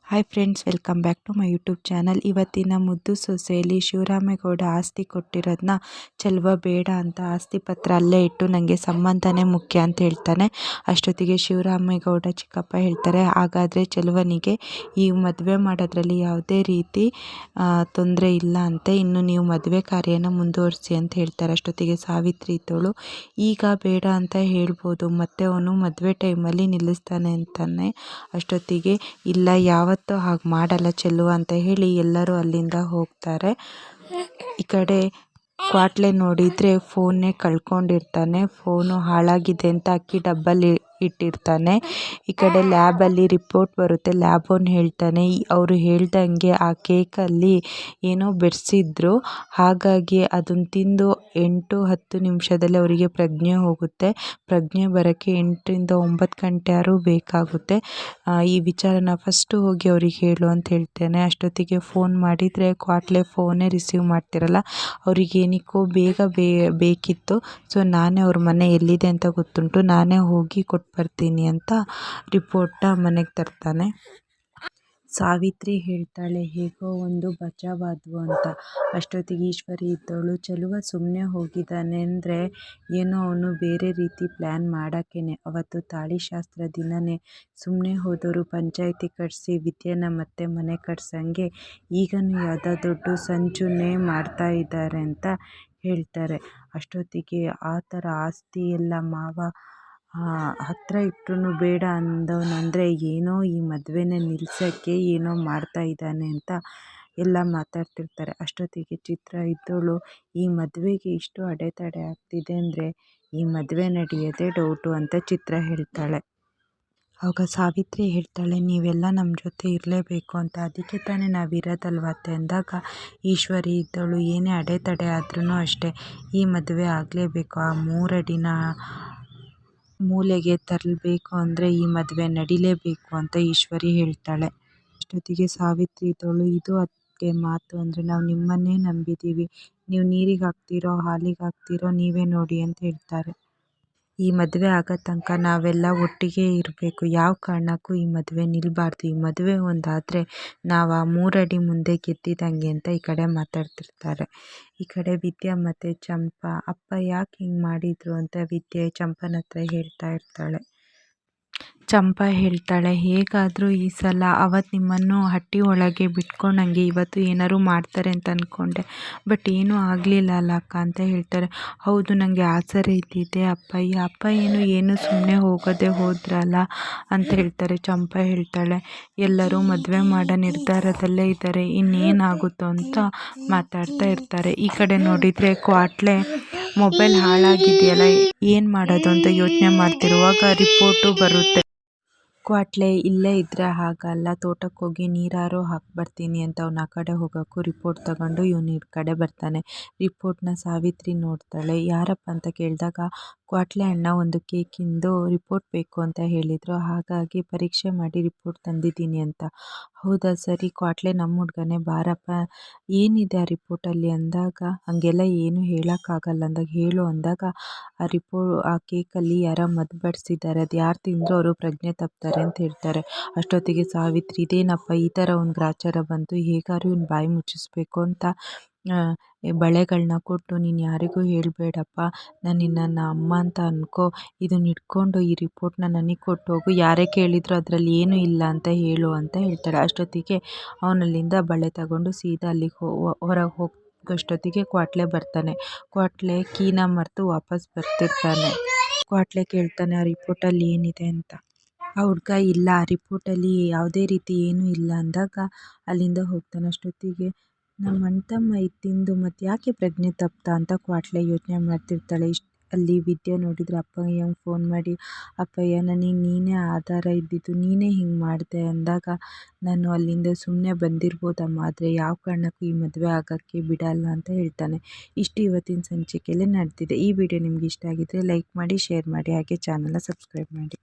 Hi friends, welcome back to my YouTube channel. ಇವತ್ತಿನ ಮುದ್ದು ಸೊಸೆಯಲ್ಲಿ ಶಿವರಾಮೇಗೌಡ ಆಸ್ತಿ ಕೊಟ್ಟಿರೋದನ್ನ ಚೆಲುವ ಬೇಡ ಅಂತ ಆಸ್ತಿ ಪತ್ರ ಅಲ್ಲೇ ಇಟ್ಟು ನನಗೆ ಸಂಬಂಧನೇ ಮುಖ್ಯ ಅಂತ ಹೇಳ್ತಾನೆ. ಅಷ್ಟೊತ್ತಿಗೆ ಶಿವರಾಮೇಗೌಡ ಚಿಕ್ಕಪ್ಪ ಹೇಳ್ತಾರೆ, ಹಾಗಾದರೆ ಚೆಲುವನಿಗೆ ಈ ಮದುವೆ ಮಾಡೋದ್ರಲ್ಲಿ ಯಾವುದೇ ರೀತಿ ತೊಂದರೆ ಇಲ್ಲ ಅಂತೆ, ಇನ್ನು ನೀವು ಮದುವೆ ಕಾರ್ಯನ ಮುಂದುವರಿಸಿ ಅಂತ ಹೇಳ್ತಾರೆ. ಅಷ್ಟೊತ್ತಿಗೆ ಸಾವಿತ್ರಿ ಇದ್ದವಳು, ಈಗ ಬೇಡ ಅಂತ ಹೇಳ್ಬೋದು, ಮತ್ತೆ ಅವನು ಮದುವೆ ಟೈಮಲ್ಲಿ ನಿಲ್ಲಿಸ್ತಾನೆ ಅಂತಾನೆ. ಅಷ್ಟೊತ್ತಿಗೆ ಇಲ್ಲ, ಯಾವತ್ತೂ ಹಾಗೆ ಮಾಡಲ್ಲ ಚೆಲುವ ಅಂತ ಹೇಳಿ ಎಲ್ಲರೂ ಅಲ್ಲಿಂದ ಹೋಗ್ತಾರೆ. ಈ ಕಡೆ ಕ್ವಾಟ್ಲೆ ನೋಡಿದರೆ ಫೋನ್ನೇ ಕಳ್ಕೊಂಡಿರ್ತಾನೆ. ಫೋನು ಹಾಳಾಗಿದೆ ಅಂತ ಅಕ್ಕಿ ಡಬ್ಬಲ್ಲಿ ಇಟ್ಟಿರ್ತಾನೆ. ಈ ಕಡೆ ಲ್ಯಾಬಲ್ಲಿ ರಿಪೋರ್ಟ್ ಬರುತ್ತೆ. ಲ್ಯಾಬವ್ನು ಹೇಳ್ತಾನೆ, ಅವರು ಹೇಳ್ದಂಗೆ ಆ ಕೇಕಲ್ಲಿ ಏನೋ ಬೆರೆಸಿದ್ರು, ಹಾಗಾಗಿ ಅದನ್ನು ತಿಂದು 8-10 ನಿಮಿಷದಲ್ಲಿ ಅವರಿಗೆ ಪ್ರಜ್ಞೆ ಹೋಗುತ್ತೆ. ಪ್ರಜ್ಞೆ ಬರೋಕ್ಕೆ 8ರಿಂದ 9 ಗಂಟೆ ಆದರೂ ಬೇಕಾಗುತ್ತೆ. ಈ ವಿಚಾರನ ಫಸ್ಟು ಹೋಗಿ ಅವ್ರಿಗೆ ಹೇಳು ಅಂತ ಹೇಳ್ತೇನೆ. ಅಷ್ಟೊತ್ತಿಗೆ ಫೋನ್ ಮಾಡಿದರೆ ಕ್ವಾಟ್ಲೆ ಫೋನೇ ರಿಸೀವ್ ಮಾಡ್ತಿರಲ್ಲ. ಅವ್ರಿಗೆ ಏನಕ್ಕೋ ಬೇಗ ಬೇಕಿತ್ತು. ಸೊ ನಾನೇ ಅವ್ರ ಮನೆ ಎಲ್ಲಿದೆ ಅಂತ ಗೊತ್ತುಂಟು, ನಾನೇ ಹೋಗಿ ಕೊಟ್ಟು ಬರ್ತೀನಿ ಅಂತ ರಿಪೋರ್ಟ್ನ ಮನೆಗೆ ತರ್ತಾನೆ. ಸಾವಿತ್ರಿ ಹೇಳ್ತಾಳೆ, ಹೇಗೋ ಒಂದು ಬಚಾವಾದ್ವು ಅಂತ. ಅಷ್ಟೊತ್ತಿಗೆ ಈಶ್ವರಿ ಇದ್ದವಳು, ಚೆಲುವ ಸುಮ್ಮನೆ ಹೋಗಿದ್ದಾನೆ ಅಂದರೆ ಏನೋ ಅವನು ಬೇರೆ ರೀತಿ ಪ್ಲ್ಯಾನ್ ಮಾಡೋಕ್ಕೇನೆ. ಅವತ್ತು ತಾಳಿ ಶಾಸ್ತ್ರ ದಿನವೇ ಸುಮ್ಮನೆ ಹೋದವರು ಪಂಚಾಯಿತಿ ಕಟ್ಟಿಸಿ ವಿದ್ಯೆನ ಮತ್ತೆ ಮನೆ ಕಟ್ಸಂಗೆ ಈಗನೂ ಯಾವುದೋ ದೊಡ್ಡ ಸಂಚುನೇ ಮಾಡ್ತಾ ಇದ್ದಾರೆ ಅಂತ ಹೇಳ್ತಾರೆ. ಅಷ್ಟೊತ್ತಿಗೆ ಆ ಥರ ಆಸ್ತಿ ಎಲ್ಲ ಮಾವ ಹತ್ತಿರ ಇಟ್ಟರು ಬೇಡ ಅಂದವನಂದರೆ ಏನೋ ಈ ಮದುವೆನ ನಿಲ್ಲಿಸೋಕ್ಕೆ ಏನೋ ಮಾಡ್ತಾ ಇದ್ದಾನೆ ಅಂತ ಎಲ್ಲ ಮಾತಾಡ್ತಿರ್ತಾರೆ. ಅಷ್ಟೊತ್ತಿಗೆ ಚಿತ್ರ ಇದ್ದವಳು, ಈ ಮದುವೆಗೆ ಇಷ್ಟು ಅಡೆತಡೆ ಆಗ್ತಿದೆ ಅಂದರೆ ಈ ಮದುವೆ ನಡೆಯೋದೇ ಡೌಟು ಅಂತ ಚಿತ್ರ ಹೇಳ್ತಾಳೆ. ಆವಾಗ ಸಾವಿತ್ರಿ ಹೇಳ್ತಾಳೆ, ನೀವೆಲ್ಲ ನಮ್ಮ ಜೊತೆ ಇರಲೇಬೇಕು ಅಂತ, ಅದಕ್ಕೆ ತಾನೇ ನಾವಿರೋದಲ್ವ ಅತ್ತೆ ಅಂದಾಗ ಈಶ್ವರಿ ಇದ್ದವಳು, ಏನೇ ಅಡೆತಡೆ ಆದ್ರೂ ಅಷ್ಟೇ ಈ ಮದುವೆ ಆಗಲೇಬೇಕು, ಆ 3 ಅಡಿನ ಮೂಲೆಗೆ ತರಬೇಕು ಅಂದರೆ ಈ ಮದುವೆ ನಡಿಲೇಬೇಕು ಅಂತ ಈಶ್ವರಿ ಹೇಳ್ತಾಳೆ. ಅಷ್ಟೊತ್ತಿಗೆ ಸಾವಿತ್ರಿ ಇದ್ದವಳು, ಇದು ಅದಕ್ಕೆ ಮಾತು ಅಂದರೆ ನಾವು ನಿಮ್ಮನ್ನೇ ನಂಬಿದ್ದೀವಿ, ನೀವು ನೀರಿಗೆ ಹಾಕ್ತಿರೋ ಹಾಲಿಗೆ ಹಾಕ್ತಿರೋ ನೀವೇ ನೋಡಿ ಅಂತ ಹೇಳ್ತಾರೆ. ಈ ಮದುವೆ ಆಗೋ ತನಕ ನಾವೆಲ್ಲ ಒಟ್ಟಿಗೆ ಇರಬೇಕು, ಯಾವ ಕಾರಣಕ್ಕೂ ಈ ಮದುವೆ ನಿಲ್ಲಬಾರ್ದು, ಈ ಮದುವೆ ಒಂದಾದರೆ ನಾವು ಆ 3 ಅಡಿ ಮುಂದೆ ಗೆದ್ದಿದ್ದಂಗೆ ಅಂತ ಈ ಕಡೆ ಮಾತಾಡ್ತಿರ್ತಾರೆ. ಈ ಕಡೆ ವಿದ್ಯಾ ಮತ್ತು ಚಂಪಾ, ಅಪ್ಪ ಯಾಕೆ ಹಿಂಗೆ ಮಾಡಿದರು ಅಂತ ವಿದ್ಯೆ ಚಂಪನ ಹತ್ರ ಹೇಳ್ತಾ ಇರ್ತಾಳೆ. ಚಂಪಾ ಹೇಳ್ತಾಳೆ, ಹೇಗಾದರೂ ಈ ಸಲ ಅವತ್ತು ನಿಮ್ಮನ್ನು ಹಟ್ಟಿ ಒಳಗೆ ಬಿಟ್ಕೊಂಡಂಗೆ ಇವತ್ತು ಏನಾದ್ರು ಮಾಡ್ತಾರೆ ಅಂತ ಅಂದ್ಕೊಂಡೆ, ಬಟ್ ಏನೂ ಆಗಲಿಲ್ಲ ಅಲ್ಲ ಅಕ್ಕ ಅಂತ ಹೇಳ್ತಾರೆ. ಹೌದು, ನನಗೆ ಆಸರೆ ಇದ್ದಿದ್ದೆ ಅಪ್ಪ ಏನು ಸುಮ್ಮನೆ ಹೋಗೋದೇ ಹೋದ್ರಲ್ಲ ಅಂತ ಹೇಳ್ತಾರೆ. ಚಂಪಾ ಹೇಳ್ತಾಳೆ, ಎಲ್ಲರೂ ಮದುವೆ ಮಾಡೋ ನಿರ್ಧಾರದಲ್ಲೇ ಇದ್ದಾರೆ, ಇನ್ನೇನಾಗುತ್ತೋ ಅಂತ ಮಾತಾಡ್ತಾ ಇರ್ತಾರೆ. ಈ ಕಡೆ ನೋಡಿದರೆ ಕ್ವಾಟ್ಲೆ ಮೊಬೈಲ್ ಹಾಳಾಗಿದೆಯಲ್ಲ, ಏನು ಮಾಡೋದು ಅಂತ ಯೋಚನೆ ಮಾಡ್ತಿರುವಾಗ ರಿಪೋರ್ಟು ಬರುತ್ತೆ. ಕ್ವಾಟ್ಲೆ, ಇಲ್ಲೇ ಇದ್ದರೆ ಹಾಗಲ್ಲ, ತೋಟಕ್ಕೆ ಹೋಗಿ ನೀರಾರು ಹಾಕ್ಬರ್ತೀನಿ ಅಂತ ಅವ್ನು ಆ ಕಡೆ ಹೋಗೋಕ್ಕೂ ರಿಪೋರ್ಟ್ ತಗೊಂಡು ಇವನು ಈ ಕಡೆ ಬರ್ತಾನೆ. ರಿಪೋರ್ಟ್ನ ಸಾವಿತ್ರಿ ನೋಡ್ತಾಳೆ. ಯಾರಪ್ಪ ಅಂತ ಕೇಳಿದಾಗ ಕ್ವಾಟ್ಲೆ ಅಣ್ಣ ಒಂದು ಕೇಕಿಂದು ರಿಪೋರ್ಟ್ ಬೇಕು ಅಂತ ಹೇಳಿದರು, ಹಾಗಾಗಿ ಪರೀಕ್ಷೆ ಮಾಡಿ ರಿಪೋರ್ಟ್ ತಂದಿದ್ದೀನಿ ಅಂತ. ಹೌದಾ ಸರಿ ಕ್ವಾಟ್ಲೆ, ನಮ್ಮ ಹುಡ್ಗನೇ, ಬಾರಪ್ಪ ಏನಿದೆ ಆ ರಿಪೋರ್ಟಲ್ಲಿ ಅಂದಾಗ, ಹಾಗೆಲ್ಲ ಏನು ಹೇಳೋಕ್ಕಾಗಲ್ಲ ಅಂದಾಗ, ಹೇಳು ಅಂದಾಗ ಆ ಕೇಕಲ್ಲಿ ಯಾರೋ ಮದ್ದು ಬಡಿಸಿದ್ದಾರೆ, ಅದು ಯಾರು ತಿಂದರೂ ಅವರು ಪ್ರಜ್ಞೆ ತಪ್ತಾರೆ ಅಂತ ಹೇಳ್ತಾರೆ. ಅಷ್ಟೊತ್ತಿಗೆ ಸಾವಿತ್ರಿ, ಇದೇನಪ್ಪ ಈ ಥರ ಒಂದು ಗ್ರಾಚಾರ ಬಂತು, ಹೇಗಾದ್ರು ಇವ್ನು ಬಾಯಿ ಮುಚ್ಚಿಸ್ಬೇಕು ಅಂತ ಬಳೆಗಳನ್ನ ಕೊಟ್ಟು, ನೀನು ಯಾರಿಗೂ ಹೇಳಬೇಡಪ್ಪ, ನಾನು ನನ್ನ ಅಮ್ಮ ಅಂತ ಅನ್ಕೋ, ಇದನ್ನ ಇಟ್ಕೊಂಡು ಈ ರಿಪೋರ್ಟ್ನ ನನಗೆ ಕೊಟ್ಟು ಹೋಗು, ಯಾರೇ ಕೇಳಿದ್ರು ಅದರಲ್ಲಿ ಏನೂ ಇಲ್ಲ ಅಂತ ಹೇಳು ಅಂತ ಹೇಳ್ತಾಳೆ. ಅಷ್ಟೊತ್ತಿಗೆ ಅವನಲ್ಲಿಂದ ಬಳೆ ತಗೊಂಡು ಸೀದಾ ಅಲ್ಲಿಗೆ ಹೊರಗೆ ಹೋಗೋಷ್ಟೊತ್ತಿಗೆ ಕ್ವಾಟ್ಲೆ ಬರ್ತಾನೆ. ಕ್ವಾಟ್ಲೆ ಕೀನ ಮರೆತು ವಾಪಸ್ ಬರ್ತಿರ್ತಾನೆ. ಕ್ವಾಟ್ಲೆ ಕೇಳ್ತಾನೆ, ಆ ರಿಪೋರ್ಟಲ್ಲಿ ಏನಿದೆ ಅಂತ. ಆ ಹುಡ್ಗ, ಇಲ್ಲ ಆ ರಿಪೋರ್ಟಲ್ಲಿ ಯಾವುದೇ ರೀತಿ ಏನೂ ಇಲ್ಲ ಅಂದಾಗ ಅಲ್ಲಿಂದ ಹೋಗ್ತಾನೆ. ಅಷ್ಟೊತ್ತಿಗೆ ನಮ್ಮ ಅಣ್ಣ ತಮ್ಮ ತಿಂದು ಮತ್ತು ಯಾಕೆ ಪ್ರಜ್ಞೆ ತಪ್ತಾ ಅಂತ ಕ್ವಾಟ್ಲೆ ಯೋಚನೆ ಮಾಡ್ತಿರ್ತಾಳೆ. ಅಲ್ಲಿ ವಿದ್ಯೆ ನೋಡಿದರೆ ಅಪ್ಪಯ್ಯಂಗೆ ಫೋನ್ ಮಾಡಿ, ಅಪ್ಪಯ್ಯ ನನಗೆ ನೀನೇ ಆಧಾರ ಇದ್ದಿದ್ದು, ನೀನೇ ಹಿಂಗೆ ಮಾಡಿದೆ ಅಂದಾಗ ನಾನು ಅಲ್ಲಿಂದ ಸುಮ್ಮನೆ ಬಂದಿರ್ಬೋದಮ್ಮ, ಆದರೆ ಯಾವ ಕಾರಣಕ್ಕೂ ಈ ಮದುವೆ ಆಗೋಕ್ಕೆ ಬಿಡಲ್ಲ ಅಂತ ಹೇಳ್ತಾನೆ. ಇಷ್ಟು ಇವತ್ತಿನ ಸಂಚಿಕೆಯಲ್ಲಿ ನಡೆದಿದೆ. ಈ ವಿಡಿಯೋ ನಿಮ್ಗೆ ಇಷ್ಟ ಆಗಿದ್ದರೆ ಲೈಕ್ ಮಾಡಿ, ಶೇರ್ ಮಾಡಿ, ಹಾಗೆ ಚಾನಲ್ನ ಸಬ್ಸ್ಕ್ರೈಬ್ ಮಾಡಿ.